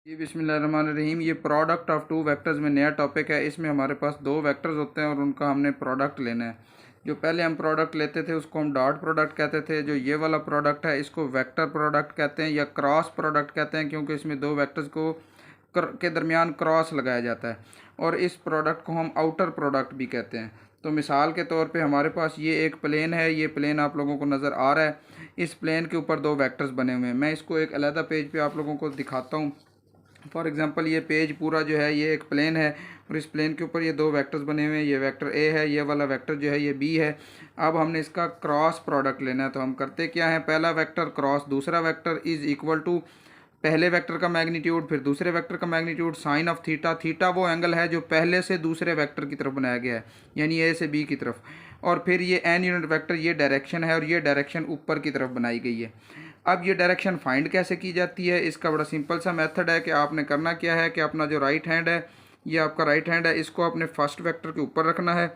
जी बिस्मिल्लाहिर्रहमानिर्रहीम। ये product of two vectors में नया टॉपिक है। इसमें हमारे पास दो वेक्टर्स होते हैं और उनका हमने प्रोडक्ट लेना है। जो पहले हम प्रोडक्ट लेते थे उसको हम डॉट प्रोडक्ट कहते थे। जो ये वाला प्रोडक्ट है इसको वेक्टर प्रोडक्ट कहते हैं या क्रॉस प्रोडक्ट कहते हैं, क्योंकि इसमें दो वेक्टर्स को के दरमियान क्रॉस लगाया जाता है। और इस प्रोडक्ट को हम आउटर प्रोडक्ट भी कहते हैं। तो मिसाल के तौर पे हमारे पास ये एक प्लेन है। ये प्लेन आप लोगों को नज़र आ रहा है। इस प्लेन के ऊपर दो वेक्टर्स बने हुए हैं। मैं इसको एक अलग पेज पे आप लोगों को दिखाता हूँ। फॉर एग्जांपल ये पेज पूरा जो है ये एक प्लेन है और इस प्लेन के ऊपर ये दो वेक्टर्स बने हुए हैं। ये वेक्टर ए है, ये वाला वेक्टर जो है ये बी है। अब हमने इसका क्रॉस प्रोडक्ट लेना है। तो हम करते क्या है, पहला वेक्टर क्रॉस दूसरा वेक्टर इज़ इक्वल टू पहले वेक्टर का मैग्नीट्यूड फिर दूसरे वेक्टर का magnitude sine of theta. Theta वो एंगल है जो पहले से दूसरे वेक्टर की तरफ बनाया गया है, यानी ए से बी की तरफ। और फिर ये एन यूनिट वेक्टर ये डायरेक्शन है और ये डायरेक्शन ऊपर की तरफ बनाई गई है। अब ये डायरेक्शन फाइंड कैसे की जाती है, इसका बड़ा सिंपल सा मेथड है कि आपने करना क्या है कि अपना जो राइट हैंड है, ये आपका राइट हैंड है, इसको अपने फर्स्ट वेक्टर के ऊपर रखना है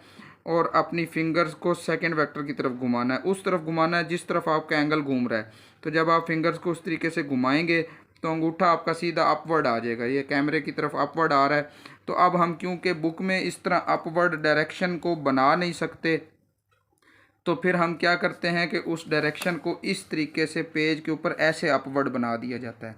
और अपनी फिंगर्स को सेकंड वेक्टर की तरफ घुमाना है, उस तरफ घुमाना है जिस तरफ आपका एंगल घूम रहा है। तो जब आप फिंगर्स को उस तरीके से घुमाएंगे तो अंगूठा आपका सीधा अपवर्ड आ जाएगा, ये कैमरे की तरफ अपवर्ड आ रहा है। तो अब हम क्योंकि बुक में इस तरह अपवर्ड डायरेक्शन को बना नहीं सकते, तो फिर हम क्या करते हैं कि उस डायरेक्शन को इस तरीके से पेज के ऊपर ऐसे अपवर्ड बना दिया जाता है।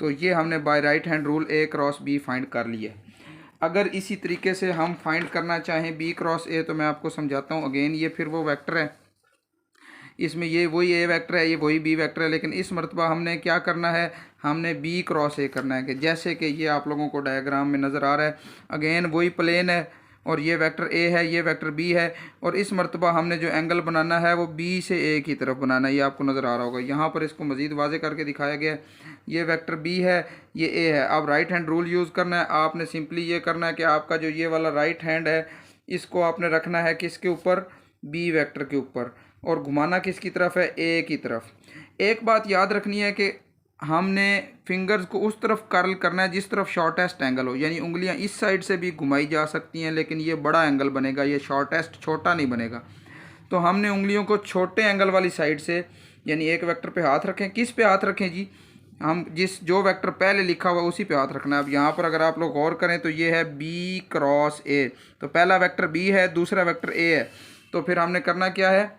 तो ये हमने बाय राइट हैंड रूल ए क्रॉस बी फाइंड कर लिया है। अगर इसी तरीके से हम फाइंड करना चाहें बी क्रॉस ए, तो मैं आपको समझाता हूँ। अगेन ये फिर वो वेक्टर है, इसमें ये वही ए वेक्टर है, ये वही बी वेक्टर है, लेकिन इस मरतबा हमने क्या करना है, हमने बी क्रॉस ए करना है। कि जैसे कि ये आप लोगों को डायग्राम में नज़र आ रहा है, अगेन वही प्लेन है और ये वेक्टर ए है, ये वेक्टर बी है। और इस मरतबा हमने जो एंगल बनाना है वो बी से ए की तरफ बनाना है। ये आपको नज़र आ रहा होगा, यहाँ पर इसको मज़ीद वाज़े करके दिखाया गया है। ये वेक्टर बी है, ये ए है। अब राइट हैंड रूल यूज़ करना है। आपने सिंपली ये करना है कि आपका जो ये वाला राइट हैंड है इसको आपने रखना है किसके ऊपर, बी वेक्टर के ऊपर, और घुमाना किसकी तरफ है, ए की तरफ। एक बात याद रखनी है कि हमने फिंगर्स को उस तरफ कर्ल करना है जिस तरफ शॉर्टेस्ट एंगल हो, यानी उंगलियां इस साइड से भी घुमाई जा सकती हैं, लेकिन ये बड़ा एंगल बनेगा, ये शॉर्टेस्ट छोटा नहीं बनेगा। तो हमने उंगलियों को छोटे एंगल वाली साइड से, यानी एक वेक्टर पे हाथ रखें। किस पे हाथ रखें जी, हम जो वेक्टर पहले लिखा हुआ उसी पे हाथ रखना है। अब यहाँ पर अगर आप लोग गौर करें तो ये है बी क्रॉस ए, तो पहला वेक्टर बी है, दूसरा वेक्टर ए है। तो फिर हमने करना क्या है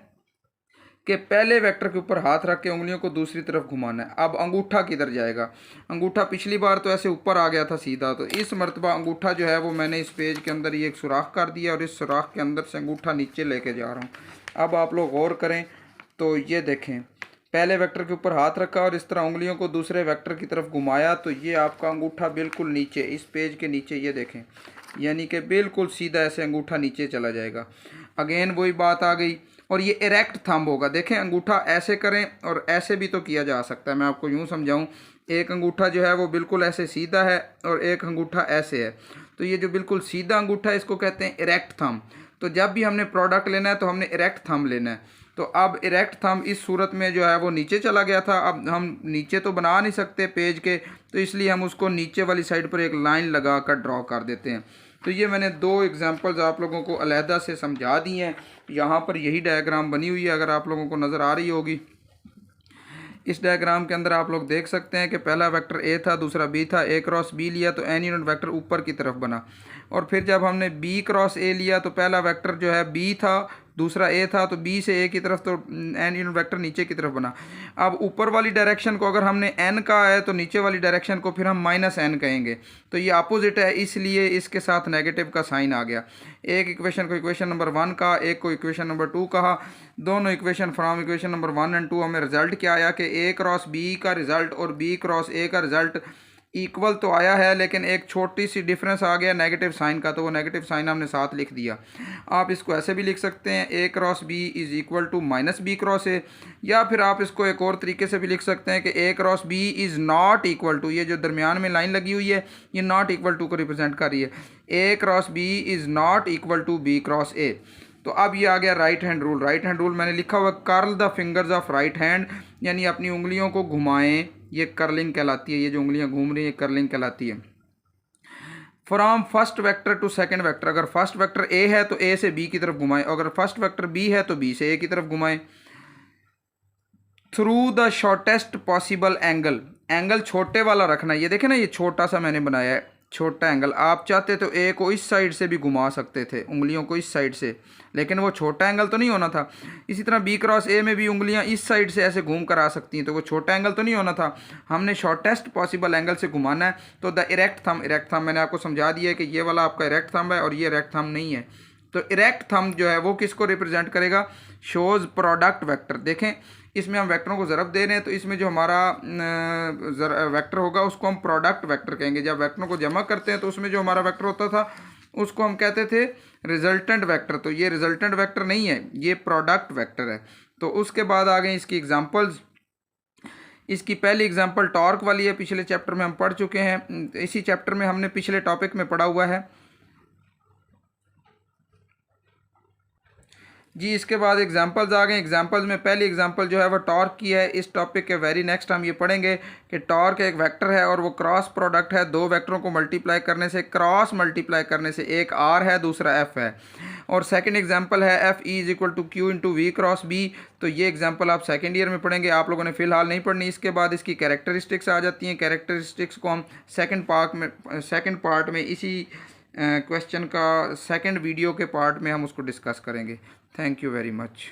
कि पहले वेक्टर के ऊपर हाथ रख के उंगलियों को दूसरी तरफ घुमाना है। अब अंगूठा किधर जाएगा, अंगूठा पिछली बार तो ऐसे ऊपर आ गया था सीधा, तो इस मरतबा अंगूठा जो है वो मैंने इस पेज के अंदर ये एक सुराख कर दिया और इस सुराख के अंदर से अंगूठा नीचे लेके जा रहा हूँ। अब आप लोग गौर करें तो ये देखें, पहले वेक्टर के ऊपर हाथ रखा और इस तरह उंगलियों को दूसरे वेक्टर की तरफ घुमाया, तो ये आपका अंगूठा बिल्कुल नीचे, इस पेज के नीचे, ये देखें, यानी कि बिल्कुल सीधा ऐसे अंगूठा नीचे चला जाएगा। अगेन वही बात आ गई। और ये इरेक्ट थंब होगा। देखें, अंगूठा ऐसे करें और ऐसे भी तो किया जा सकता है। मैं आपको यूँ समझाऊं, एक अंगूठा जो है वो बिल्कुल ऐसे सीधा है और एक अंगूठा ऐसे है। तो ये जो बिल्कुल सीधा अंगूठा है इसको कहते हैं इरेक्ट थंब। तो जब भी हमने प्रोडक्ट लेना है तो हमने इरेक्ट थंब लेना है। तो अब इरेक्ट थंब इस सूरत में जो है वो नीचे चला गया था। अब हम नीचे तो बना नहीं सकते पेज के, तो इसलिए हम उसको नीचे वाली साइड पर एक लाइन लगा कर ड्रॉ कर देते हैं। तो ये मैंने दो एग्जांपल्स आप लोगों को अलहदा से समझा दी हैं। यहाँ पर यही डायग्राम बनी हुई है, अगर आप लोगों को नज़र आ रही होगी। इस डायग्राम के अंदर आप लोग देख सकते हैं कि पहला वेक्टर ए था, दूसरा बी था। ए क्रॉस बी लिया तो एन यूनिट वेक्टर ऊपर की तरफ बना, और फिर जब हमने बी क्रॉस ए लिया तो पहला वेक्टर जो है बी था, दूसरा ए था, तो बी से ए की तरफ तो एन यूनिट वेक्टर नीचे की तरफ बना। अब ऊपर वाली डायरेक्शन को अगर हमने एन कहा है तो नीचे वाली डायरेक्शन को फिर हम माइनस एन कहेंगे। तो ये अपोजिट है, इसलिए इसके साथ नेगेटिव का साइन आ गया। एक इक्वेशन को इक्वेशन नंबर 1 कहा, एक को इक्वेशन नंबर 2 कहा। दोनों equation from equation number 1 and 2 हमें रिजल्ट क्या आया कि ए क्रॉस बी का रिजल्ट और बी क्रॉस ए का रिजल्ट इक्वल तो आया है, लेकिन एक छोटी सी डिफरेंस आ गया नेगेटिव साइन का, तो वो नेगेटिव साइन हमने साथ लिख दिया। आप इसको ऐसे भी लिख सकते हैं, A cross B is equal to minus B cross A, या फिर आप इसको एक और तरीके से भी लिख सकते हैं कि A cross B is not equal to, ये जो दरमियान में लाइन लगी हुई है ये नॉट इक्वल टू को रिप्रेजेंट कर रही है। A cross B is not equal to B cross A. तो अब ये आ गया right hand rule. Right hand rule मैंने लिखा हुआ curl the fingers of right hand, यानी अपनी उंगलियों को घुमाएं, ये कर्लिंग कहलाती है। ये जो उंगलियां घूम रही हैं कर्लिंग कहलाती है। From first vector to second vector, अगर फर्स्ट वेक्टर ए है तो ए से बी की तरफ घुमाएं, अगर फर्स्ट वेक्टर बी है तो बी से ए की तरफ घुमाएं। Through the shortest possible angle, angle छोटे वाला रखना है। ये देखें ना, ये छोटा सा मैंने बनाया है, छोटा एंगल। आप चाहते तो ए को इस साइड से भी घुमा सकते थे, उंगलियों को इस साइड से, लेकिन वो छोटा एंगल तो नहीं होना था। इसी तरह बी क्रॉस ए में भी उंगलियां इस साइड से ऐसे घूम कर आ सकती हैं, तो वो छोटा एंगल तो नहीं होना था। हमने शॉर्टेस्ट पॉसिबल एंगल से घुमाना है। तो द इरेक्ट थंब मैंने आपको समझा दिया है कि ये वाला आपका इरेक्ट थंब है और ये इरेक्ट थंब नहीं है। तो इरेक्ट थंब जो है वो किसको रिप्रेजेंट करेगा? Shows product vector. देखें, इसमें हम वेक्टरों को ज़रब दे रहे हैं, तो इसमें जो हमारा वेक्टर होगा उसको हम प्रोडक्ट वेक्टर कहेंगे। जब वेक्टरों को जमा करते हैं तो उसमें जो हमारा वेक्टर होता था उसको हम कहते थे रिजल्टेंट वेक्टर। तो ये रिजल्टेंट वेक्टर नहीं है, ये प्रोडक्ट वेक्टर है। तो उसके बाद आ गए इसकी एग्जांपल्स। इसकी पहली एग्जांपल टॉर्क वाली है, पिछले चैप्टर में हम पढ़ चुके हैं, इसी चैप्टर में हमने पिछले टॉपिक में पढ़ा हुआ है जी। इसके बाद एग्जांपल्स आ गए। एग्जांपल्स में पहली एग्जांपल जो है वो टॉर्क की है। इस टॉपिक के वेरी नेक्स्ट हम ये पढ़ेंगे कि टॉर्क एक वेक्टर है और वो क्रॉस प्रोडक्ट है। दो वेक्टरों को मल्टीप्लाई करने से, क्रॉस मल्टीप्लाई करने से, एक आर है दूसरा एफ है। और सेकंड एग्जांपल है F E is equal to q into v cross B. तो ये एग्जांपल आप सेकंड ईयर में पढ़ेंगे, आप लोगों ने फिलहाल नहीं पढ़नी। इसके बाद इसकी कैरेक्टरिस्टिक्स आ जाती हैं। कैरेक्टरिस्टिक्स को हम सेकंड पार्ट में इसी क्वेश्चन का सेकंड वीडियो के पार्ट में हम उसको डिस्कस करेंगे। Thank you very much.